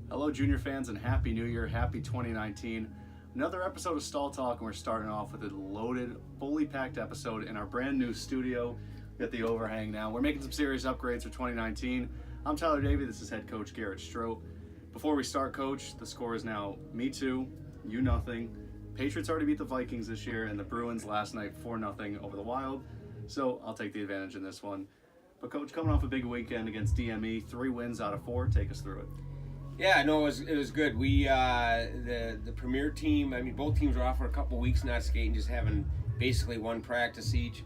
Hello, Junior fans, and Happy New Year. Happy 2019. Another episode of Stall Talk, and we're starting off with a loaded, fully packed episode in our brand new studio. We got the overhang now. We're making some serious upgrades for 2019. I'm Tyler Davey. This is head coach Coach Strot. Before we start, Coach, the score is now me 2, you nothing. Patriots already beat the Vikings this year, and the Bruins last night 4-0 over the Wild. So I'll take the advantage in this one. But Coach, coming off a big weekend against DME, 3 wins out of 4. Take us through it. Yeah, no, it was good. We the premier team. I mean, both teams were off for a couple weeks, not skating, just having basically one practice each.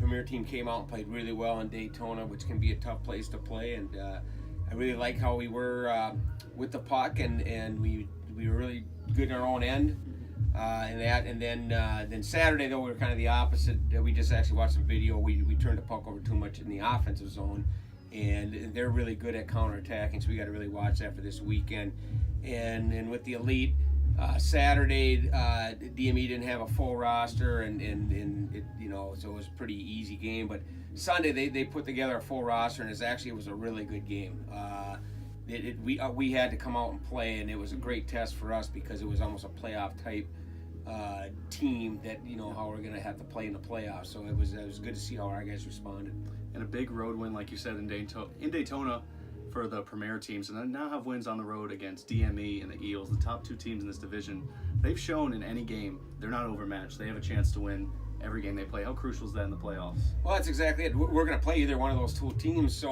Premier team came out and played really well in Daytona, which can be a tough place to play. And I really like how we were with the puck, and we were really good in our own end. And then Saturday though we were kind of the opposite. We just actually watched some video. We turned the puck over too much in the offensive zone. And they're really good at counterattacking, so we got to really watch that for this weekend. And with the elite, Saturday, DME didn't have a full roster, and it, so it was a pretty easy game. But Sunday they put together a full roster, and it was a really good game. We had to come out and play, and it was a great test for us because it was almost a playoff type team that how we're going to have to play in the playoffs. So it was good to see how our guys responded. And a big road win, like you said, in Daytona for the Premier teams, and then now have wins on the road against DME and the Eels, the top 2 teams in this division. They've shown in any game they're not overmatched. They have a chance to win every game they play. How crucial is that in the playoffs? Well, that's exactly it. We're going to play either one of those 2 teams,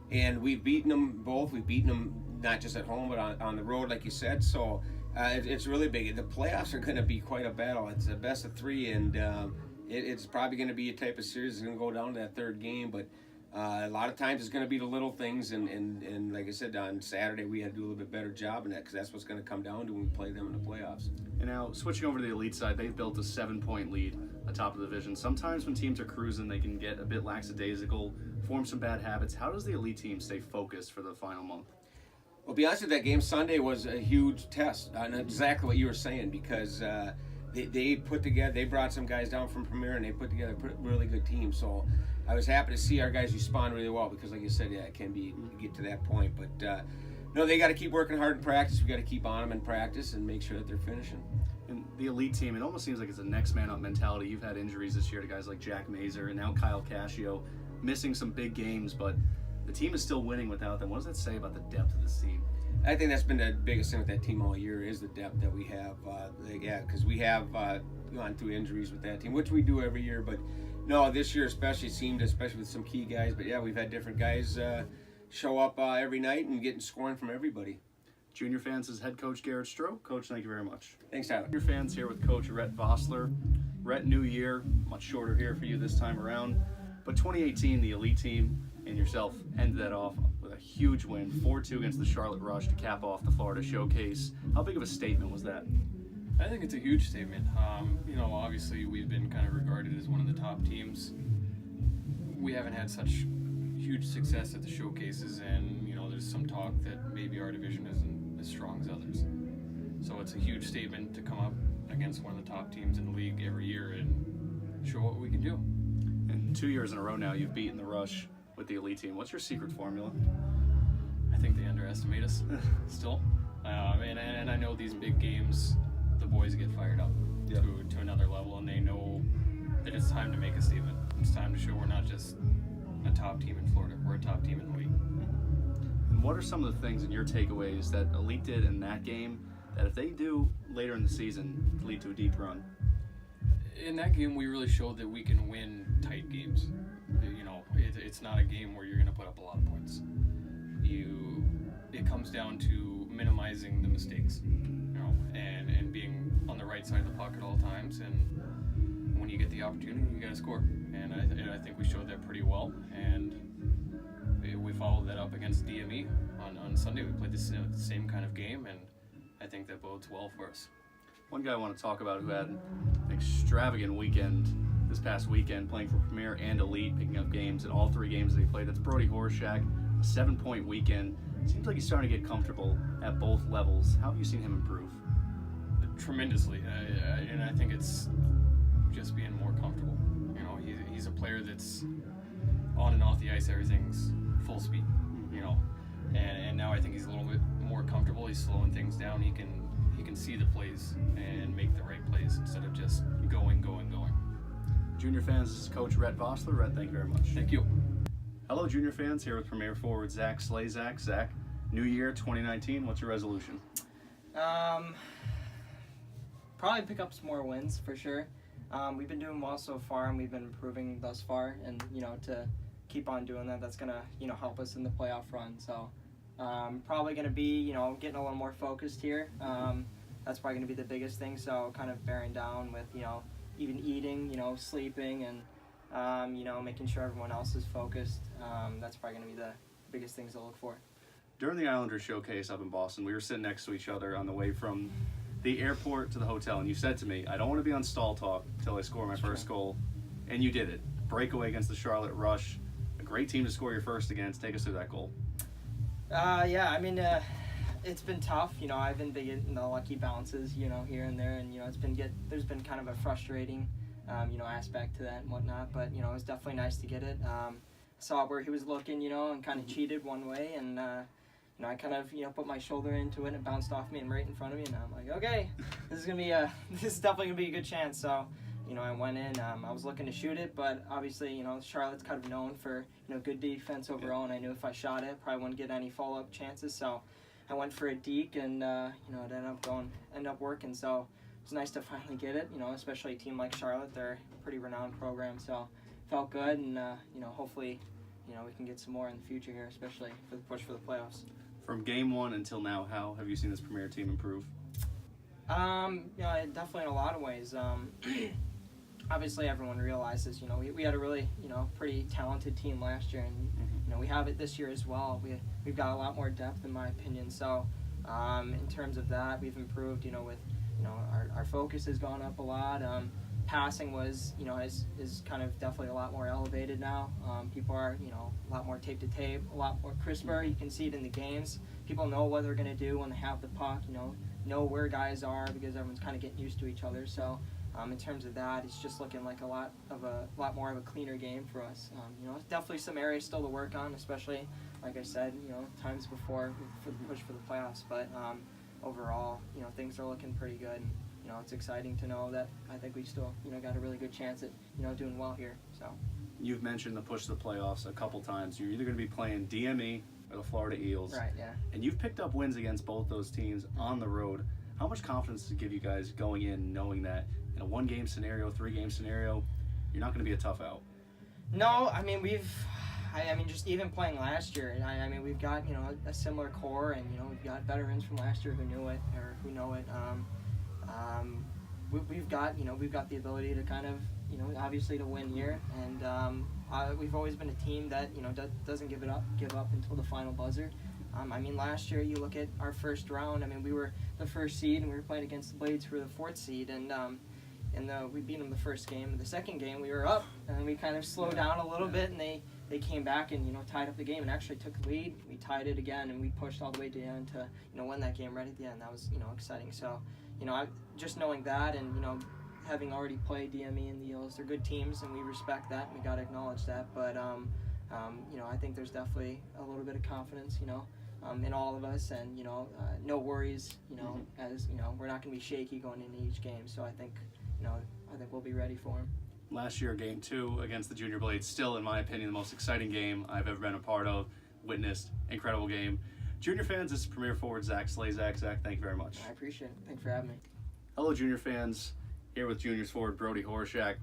and we've beaten them both. We've beaten them not just at home, but on the road, like you said. So it's really big. The playoffs are going to be quite a battle. It's a best of 3, and it's probably going to be a type of series that's going to go down to that 3rd game, but a lot of times it's going to be the little things, and like I said, on Saturday we had to do a little bit better job in that because that's what's going to come down to when we play them in the playoffs. And now, switching over to the elite side, they've built a 7-point lead atop of the division. Sometimes when teams are cruising, they can get a bit lackadaisical, form some bad habits. How does the elite team stay focused for the final month? Well, to be honest with you, that game Sunday was a huge test, and exactly what you were saying, because they brought some guys down from Premier, and they put together a really good team. So I was happy to see our guys respond really well because, like you said, it can get to that point. But no, they got to keep working hard in practice. We got to keep on them in practice and make sure that they're finishing. And the elite team, it almost seems like it's a next man up mentality. You've had injuries this year to guys like Jack Mazer and now Kyle Cascio, missing some big games, but the team is still winning without them. What does that say about the depth of this team? I think that's been the biggest thing with that team all year is the depth that we have. Because we have gone through injuries with that team, which we do every year. But no, this year especially especially with some key guys. But yeah, we've had different guys show up every night and getting scoring from everybody. Junior fans is head coach Coach Strot. Coach, thank you very much. Thanks, Tyler. Junior fans here with Coach Vossler. New year, much shorter here for you this time around. But 2018, the elite team and yourself ended that off with a huge win, 4-2 against the Charlotte Rush to cap off the Florida Showcase. How big of a statement was that? I think it's a huge statement. Obviously we've been kind of regarded as one of the top teams. We haven't had such huge success at the showcases, and there's some talk that maybe our division isn't as strong as others. So it's a huge statement to come up against one of the top teams in the league every year and show what we can do. And 2 years in a row now, you've beaten the Rush with the elite team. What's your secret formula? I think they underestimate us still. And I know these big games, the boys get fired up to another level, and they know that it's time to make a statement. It's time to show we're not just a top team in Florida, we're a top team in the league. And what are some of the things in your takeaways that elite did in that game that if they do later in the season lead to a deep run? In that game, we really showed that we can win tight games. It's not a game where you're going to put up a lot of points. It comes down to minimizing the mistakes, and being on the right side of the puck at all times. And when you get the opportunity, you got to score. And I think we showed that pretty well. And we followed that up against DME on Sunday. We played the same kind of game, and I think that bodes well for us. One guy I want to talk about who had an extravagant weekend this past weekend, playing for Premier and Elite, picking up games in all 3 games that he played. That's Brody Horoshak, a 7-point weekend. Seems like he's starting to get comfortable at both levels. How have you seen him improve? Tremendously, and I think it's just being more comfortable. He's a player that's on and off the ice, everything's full speed. and now I think he's a little bit more comfortable. He's slowing things down. He can see the plays and make the right plays instead of just going. Junior fans, this is Coach Vossler. Rhett, thank you very much. Thank you. Hello, junior fans. Here with Premier Forward Zach Slezak. Zach, New Year 2019. What's your resolution? Probably pick up some more wins for sure. We've been doing well so far, and we've been improving thus far. And to keep on doing that, that's gonna help us in the playoff run. So probably gonna be getting a little more focused here. That's probably gonna be the biggest thing. So kind of bearing down with even eating, sleeping, and making sure everyone else is focused. That's probably gonna be the biggest things to look for. During the Islanders showcase up in Boston, we were sitting next to each other on the way from the airport to the hotel, and you said to me, I don't want to be on stall talk until I score my first goal, and you did it. Breakaway against the Charlotte Rush, a great team to score your first against. Take us through that goal. It's been tough. I've been big in the lucky bounces, here and there, and there's been kind of a frustrating, aspect to that and whatnot. But it was definitely nice to get it. Saw where he was looking, and kind of cheated one way, and I kind of put my shoulder into it, and it bounced off me and right in front of me, and I'm like, okay, this is definitely gonna be a good chance. So I went in. I was looking to shoot it, but obviously Charlotte's kind of known for good defense overall, and I knew if I shot it, probably wouldn't get any follow-up chances. So I went for a deke, and it ended up working. So it's nice to finally get it. Especially a team like Charlotte, they're a pretty renowned program. So felt good, and hopefully we can get some more in the future here, especially for the push for the playoffs. From game one until now, how have you seen this Premier team improve? Definitely in a lot of ways. Obviously, everyone realizes, we had a really, pretty talented team last year, and we have it this year as well. We've got a lot more depth, in my opinion. So, in terms of that, we've improved. With, our focus has gone up a lot. Passing was, is kind of definitely a lot more elevated now. People are, a lot more tape to tape, a lot more crisper. You can see it in the games. People know what they're going to do when they have the puck, know where guys are, because everyone's kind of getting used to each other. So in terms of that, it's just looking like a lot more of a cleaner game for us. Definitely some areas still to work on, especially, like I said, times before for the push for the playoffs. But overall, things are looking pretty good. It's exciting to know that I think we still, got a really good chance at, doing well here. So You've mentioned the push to the playoffs a couple times. You're either going to be playing DME or the Florida Eels. Right, yeah. And you've picked up wins against both those teams on the road. How much confidence does it give you guys going in knowing that in a one-game scenario, three-game scenario, you're not going to be a tough out? No, just even playing last year, we've got, a similar core, and, we've got veterans from last year who knew it, or who know it. We've got the ability to kind of, obviously to win here, and we've always been a team that, doesn't give up until the final buzzer. Last year, you look at our first round, we were the first seed, and we were playing against the Blades for the fourth seed, and we beat them the first game. The second game, we were up, and we kind of slowed down a little bit, and they came back and, tied up the game and actually took the lead. We tied it again, and we pushed all the way to the end to, win that game right at the end. That was, exciting. So, just knowing that, and, having already played DME and the Eels, they're good teams, and we respect that, and we got to acknowledge that. But, I think there's definitely a little bit of confidence, in all of us, and, no worries, as, we're not going to be shaky going into each game. So I think we'll be ready for them. Last year, Game 2 against the Junior Blades, still, in my opinion, the most exciting game I've ever been a part of, witnessed. Incredible game. Junior fans, this is Premier Forward Zach Slezak. Zach, thank you very much. I appreciate it. Thanks for having me. Hello, Junior fans. Here with Juniors forward Brody Horoshak.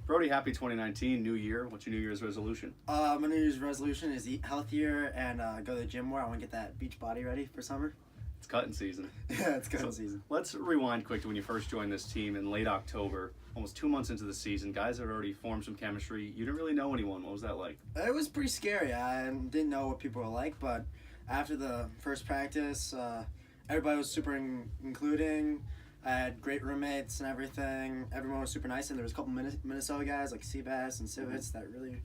Brody, happy 2019, new year. What's your New Year's resolution? My New Year's resolution is eat healthier and go to the gym more. I want to get that beach body ready for summer. It's cutting season. Yeah, it's cutting season. Let's rewind quick to when you first joined this team in late October, almost 2 months into the season. Guys had already formed some chemistry. You didn't really know anyone. What was that like? It was pretty scary. I didn't know what people were like, but after the first practice, everybody was super including. I had great roommates and everything. Everyone was super nice, and there was a couple Minnesota guys like Seabass and Civitz that really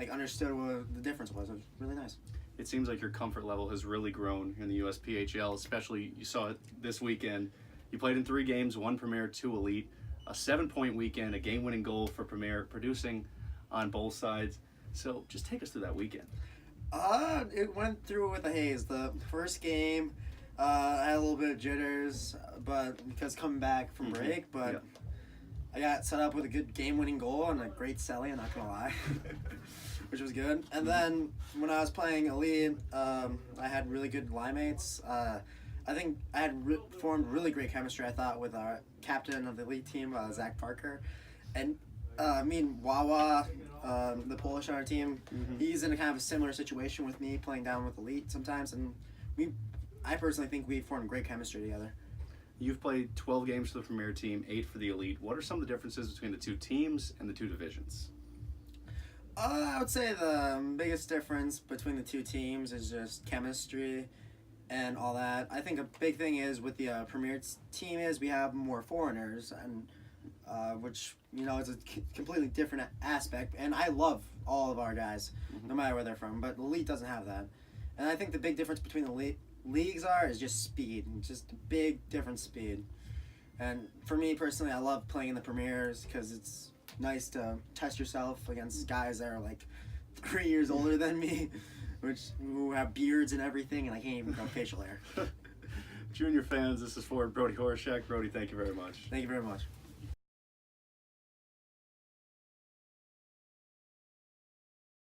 understood what the difference was. It was really nice. It seems like your comfort level has really grown in the USPHL, especially you saw it this weekend. You played in 3 games, 1 Premier, 2 Elite, a 7-point weekend, a game-winning goal for Premier, producing on both sides. So just take us through that weekend. It went through with a haze. The first game, I had a little bit of jitters, but because coming back from break, but Yeah. I got set up with a good game-winning goal and a great celly, I'm not gonna lie, which was good. And then when I was playing Elite, I had really good line mates. I think I had formed really great chemistry, I thought, with our captain of the Elite team, Zach Parker. And me and Wawa, the Polish on our team, he's in a kind of a similar situation with me, playing down with Elite sometimes. And I personally think we formed great chemistry together. You've played 12 games for the Premier Team, 8 for the Elite. What are some of the differences between the two teams and the two divisions? I would say the biggest difference between the two teams is just chemistry and all that. I think a big thing is with the Premier Team is we have more foreigners, and which, you know, is a completely different aspect. And I love all of our guys, no matter where they're from, but Elite doesn't have that. And I think the big difference between the leagues is just speed, just a big different speed. And for me personally, I love playing in the Premiers because it's nice to test yourself against guys that are like 3 years older than me, who have beards and everything, and I can't even grow facial hair. Junior fans, this is for Brody Horoshak. Brody, thank you very much. Thank you very much.